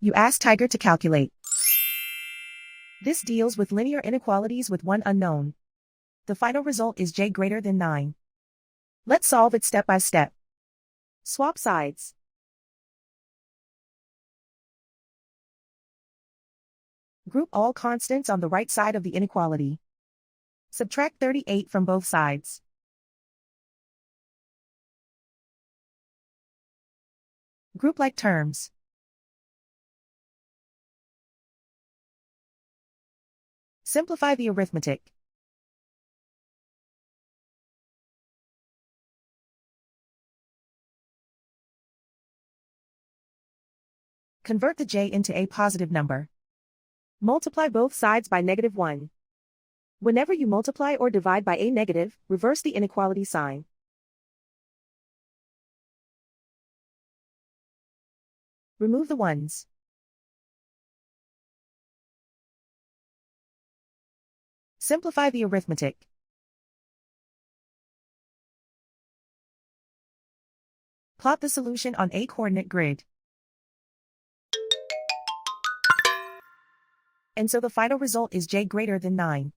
You ask Tiger to calculate. This deals with linear inequalities with one unknown. The final result is j greater than 9. Let's solve it step by step. Swap sides. Group all constants on the right side of the inequality. Subtract 38 from both sides. Group like terms. Simplify the arithmetic. Convert the j into a positive number. Multiply both sides by -1. Whenever you multiply or divide by a negative, reverse the inequality sign. Remove the ones. Simplify the arithmetic. Plot the solution on a coordinate grid. And so the final result is j greater than 9.